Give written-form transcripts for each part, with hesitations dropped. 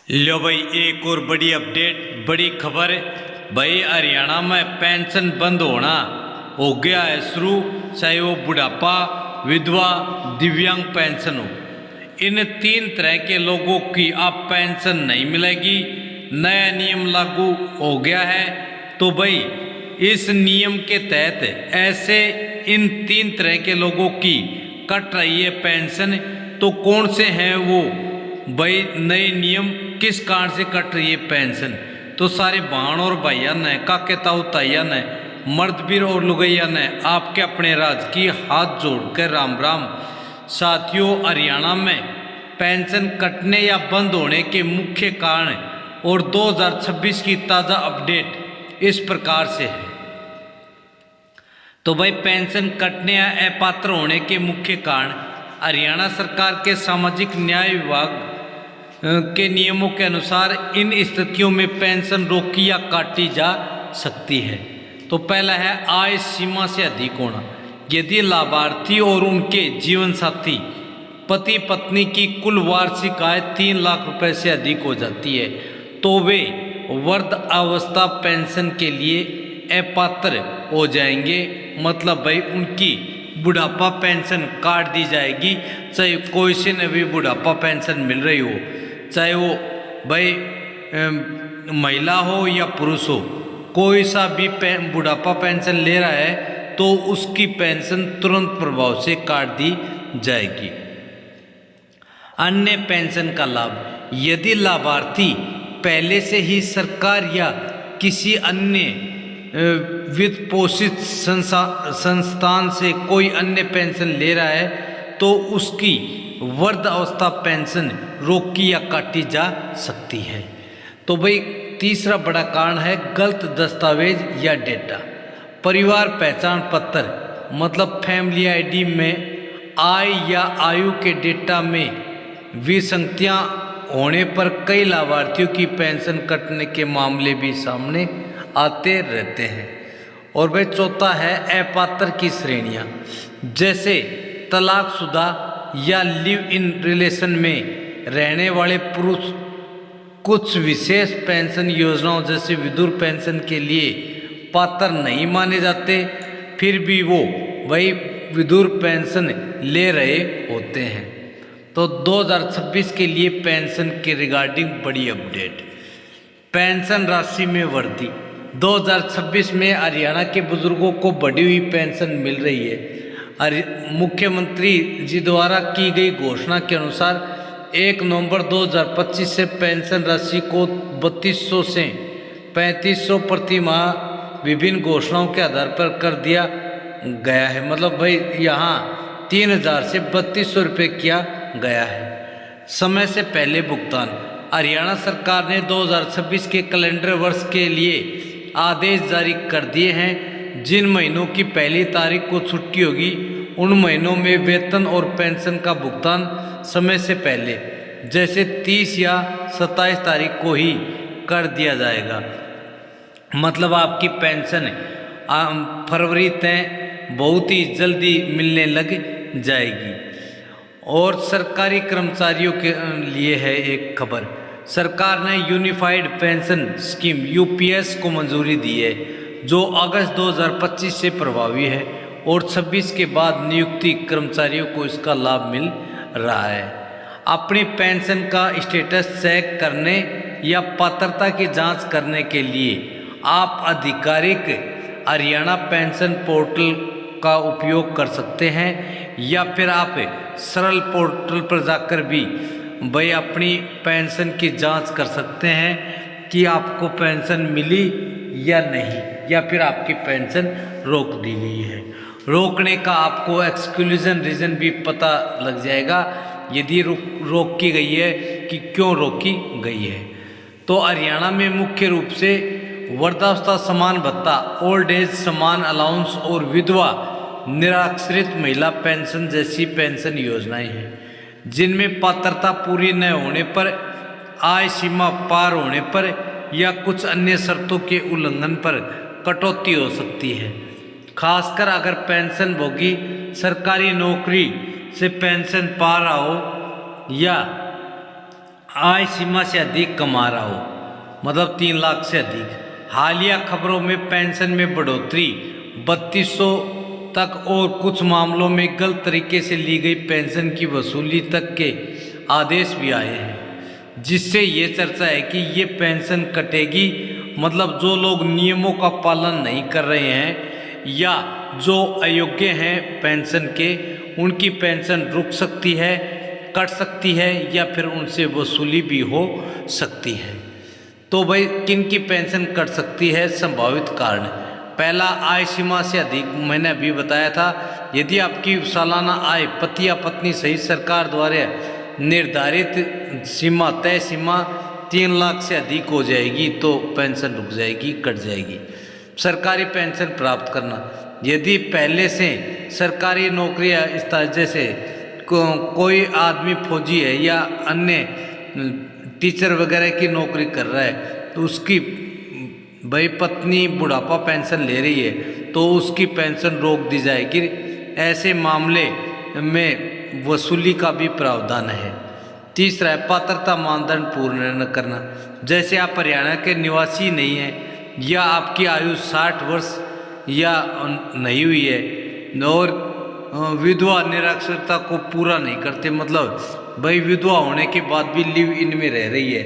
लो भाई, एक और बड़ी अपडेट, बड़ी खबर। भाई हरियाणा में पेंशन बंद होना हो गया है शुरू, चाहे वो बुढ़ापा, विधवा, दिव्यांग पेंशन हो। इन तीन तरह के लोगों की अब पेंशन नहीं मिलेगी। नया नियम लागू हो गया है। तो भाई इस नियम के तहत ऐसे इन तीन तरह के लोगों की कट रही है पेंशन। तो कौन से हैं वो भाई नए नियम, किस कारण से कट रही है पेंशन? तो सारे बहन और भाइया ने, काके ताऊ ताइया ने, मर्दवीर और लुगैया ने आपके अपने राज की हाथ जोड़कर राम राम। साथियों, हरियाणा में पेंशन कटने या बंद होने के मुख्य कारण और 2026 की ताज़ा अपडेट इस प्रकार से है। तो भाई पेंशन कटने या अपात्र होने के मुख्य कारण हरियाणा सरकार के सामाजिक न्याय विभाग के नियमों के अनुसार इन स्थितियों में पेंशन रोकी या काटी जा सकती है। तो पहला है आय सीमा से अधिक होना। यदि लाभार्थी और उनके जीवन साथी पति पत्नी की कुल वार्षिक आय 3 लाख रुपए से अधिक हो जाती है तो वे वृद्धावस्था पेंशन के लिए अपात्र हो जाएंगे। मतलब भाई उनकी बुढ़ापा पेंशन काट दी जाएगी, चाहे कोई से न भी बुढ़ापा पेंशन मिल रही हो, चाहे वो भाई महिला हो या पुरुष हो, कोई सा भी बुढ़ापा पेंशन ले रहा है तो उसकी पेंशन तुरंत प्रभाव से काट दी जाएगी। अन्य पेंशन का लाभ, यदि लाभार्थी पहले से ही सरकार या किसी अन्य वित्त पोषित संस्थान से कोई अन्य पेंशन ले रहा है तो उसकी वृद्धावस्था पेंशन रोकी या काटी जा सकती है। तो भाई तीसरा बड़ा कारण है गलत दस्तावेज या डेटा। परिवार पहचान पत्र मतलब फैमिली आईडी में आय या आयु के डेटा में विसंगतियां होने पर कई लाभार्थियों की पेंशन कटने के मामले भी सामने आते रहते हैं। और भाई चौथा है अपात्र की श्रेणियां, जैसे तलाकशुदा या लिव इन रिलेशन में रहने वाले पुरुष कुछ विशेष पेंशन योजनाओं जैसे विधुर पेंशन के लिए पात्र नहीं माने जाते, फिर भी वो वही विधुर पेंशन ले रहे होते हैं। तो 2026 के लिए पेंशन के रिगार्डिंग बड़ी अपडेट। पेंशन राशि में वृद्धि, 2026 में हरियाणा के बुजुर्गों को बढ़ी हुई पेंशन मिल रही है। मुख्यमंत्री जी द्वारा की गई घोषणा के अनुसार 1 नवंबर 2025 से पेंशन राशि को 3200 से 3500 प्रति माह विभिन्न घोषणाओं के आधार पर कर दिया गया है। मतलब भाई यहाँ 3000 से 3200 रुपये किया गया है। समय से पहले भुगतान, हरियाणा सरकार ने 2026 के कैलेंडर वर्ष के लिए आदेश जारी कर दिए हैं। जिन महीनों की पहली तारीख को छुट्टी होगी उन महीनों में वेतन और पेंशन का भुगतान समय से पहले, जैसे 30 या 27 तारीख को ही कर दिया जाएगा। मतलब आपकी पेंशन फरवरी तक बहुत ही जल्दी मिलने लग जाएगी। और सरकारी कर्मचारियों के लिए है एक खबर, सरकार ने यूनिफाइड पेंशन स्कीम यूपीएस को मंजूरी दी है जो अगस्त 2025 से प्रभावी है और 26 के बाद नियुक्ति कर्मचारियों को इसका लाभ मिल रहा है। अपनी पेंशन का स्टेटस चेक करने या पात्रता की जांच करने के लिए आप आधिकारिक हरियाणा पेंशन पोर्टल का उपयोग कर सकते हैं या फिर आप सरल पोर्टल पर जाकर भी भाई अपनी पेंशन की जांच कर सकते हैं कि आपको पेंशन मिली या नहीं, या फिर आपकी पेंशन रोक दी गई है। रोकने का आपको एक्सक्लूजन रीज़न भी पता लग जाएगा यदि रोक की गई है कि क्यों रोकी गई है। तो हरियाणा में मुख्य रूप से वृद्धावस्था समान भत्ता, ओल्ड एज समान अलाउंस और विधवा निराश्रित महिला पेंशन जैसी पेंशन योजनाएं हैं जिनमें पात्रता पूरी न होने पर, आय सीमा पार होने पर या कुछ अन्य शर्तों के उल्लंघन पर कटौती हो सकती है। खासकर अगर पेंशन भोगी सरकारी नौकरी से पेंशन पा रहा हो या आय सीमा से अधिक कमा रहा हो, मतलब 3 लाख से अधिक। हालिया खबरों में पेंशन में बढ़ोतरी 3200 तक और कुछ मामलों में गलत तरीके से ली गई पेंशन की वसूली तक के आदेश भी आए हैं, जिससे ये चर्चा है कि ये पेंशन कटेगी। मतलब जो लोग नियमों का पालन नहीं कर रहे हैं या जो अयोग्य हैं पेंशन के, उनकी पेंशन रुक सकती है, कट सकती है या फिर उनसे वसूली भी हो सकती है। तो भाई किन की पेंशन कट सकती है? संभावित कारण, पहला आय सीमा से अधिक। मैंने अभी बताया था, यदि आपकी सालाना आय पति या पत्नी सहित सरकार द्वारा निर्धारित सीमा, तय सीमा 3 लाख से अधिक हो जाएगी तो पेंशन रुक जाएगी, कट जाएगी। सरकारी पेंशन प्राप्त करना, यदि पहले से सरकारी नौकरियां इस तरह, जैसे कोई आदमी फौजी है या अन्य टीचर वगैरह की नौकरी कर रहा है, तो उसकी भाई पत्नी बुढ़ापा पेंशन ले रही है तो उसकी पेंशन रोक दी जाएगी। ऐसे मामले में वसूली का भी प्रावधान है। तीसरा है पात्रता मानदंड पूर्ण न करना, जैसे आप हरियाणा के निवासी नहीं हैं या आपकी आयु 60 वर्ष या नहीं हुई है और विधवा निरक्षरता को पूरा नहीं करते, मतलब भाई विधवा होने के बाद भी लिव इन में रह रही है,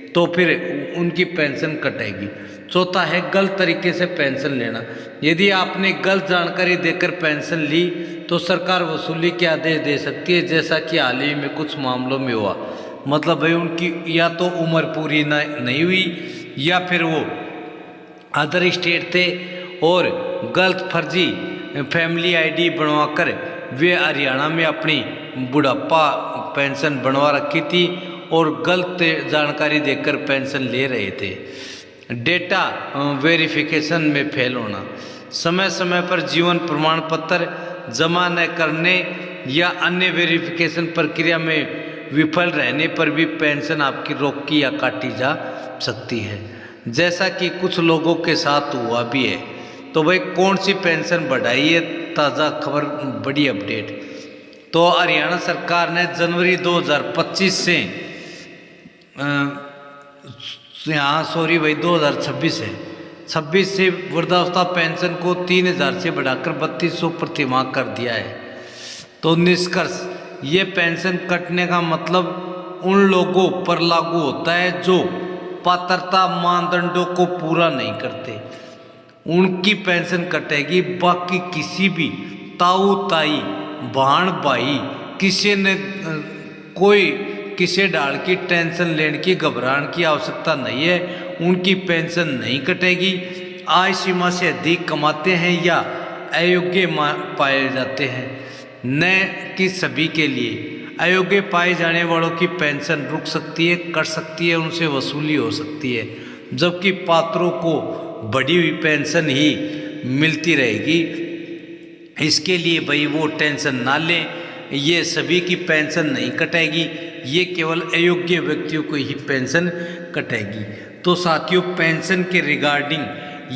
तो फिर उनकी पेंशन कटेगी। चौथा है गलत तरीके से पेंशन लेना, यदि आपने गलत जानकारी देकर पेंशन ली तो सरकार वसूली के आदेश दे सकती है, जैसा कि हाल ही में कुछ मामलों में हुआ। मतलब भाई उनकी या तो उम्र पूरी नहीं हुई या फिर वो अदर स्टेट थे और गलत फर्जी फैमिली आईडी बनवाकर वे हरियाणा में अपनी बुढ़ापा पेंशन बनवा रखी थी और गलत जानकारी देकर पेंशन ले रहे थे। डेटा वेरिफिकेशन में फेल होना, समय समय पर जीवन प्रमाण पत्र जमा न करने या अन्य वेरिफिकेशन प्रक्रिया में विफल रहने पर भी पेंशन आपकी रोकी या काटी जा सकती है, जैसा कि कुछ लोगों के साथ हुआ भी है। तो भाई कौन सी पेंशन बढ़ाई है? ताज़ा खबर, बड़ी अपडेट। तो हरियाणा सरकार ने जनवरी 2025 से 2026 है, 26 से वृद्धावस्था पेंशन को 3000 से बढ़ाकर 3200 प्रतिमाह कर दिया है। तो निष्कर्ष, ये पेंशन कटने का मतलब उन लोगों पर लागू होता है जो पात्रता मानदंडों को पूरा नहीं करते, उनकी पेंशन कटेगी। बाकी किसी भी ताऊ ताई भाण भाई किसी ने कोई किसी डाल की टेंशन लेने की, घबराने की आवश्यकता नहीं है, उनकी पेंशन नहीं कटेगी। आय सीमा से अधिक कमाते हैं या अयोग्य पाए जाते हैं, न कि सभी के लिए। अयोग्य पाए जाने वालों की पेंशन रुक सकती है, कट सकती है, उनसे वसूली हो सकती है, जबकि पात्रों को बढ़ी हुई पेंशन ही मिलती रहेगी। इसके लिए भाई वो टेंशन ना लें, ये सभी की पेंशन नहीं कटेगी, ये केवल अयोग्य व्यक्तियों को ही पेंशन कटेगी। तो साथियों, पेंशन के रिगार्डिंग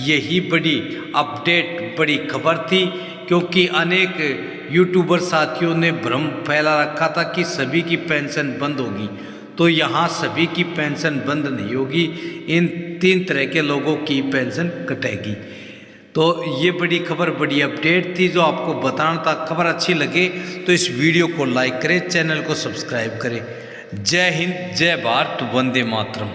यही बड़ी अपडेट, बड़ी खबर थी, क्योंकि अनेक यूट्यूबर साथियों ने भ्रम फैला रखा था कि सभी की पेंशन बंद होगी। तो यहाँ सभी की पेंशन बंद नहीं होगी, इन 3 तरह के लोगों की पेंशन कटेगी। तो ये बड़ी खबर, बड़ी अपडेट थी जो आपको बताना था। खबर अच्छी लगे तो इस वीडियो को लाइक करें, चैनल को सब्सक्राइब करें। जय हिंद, जय भारत, वंदे मातरम।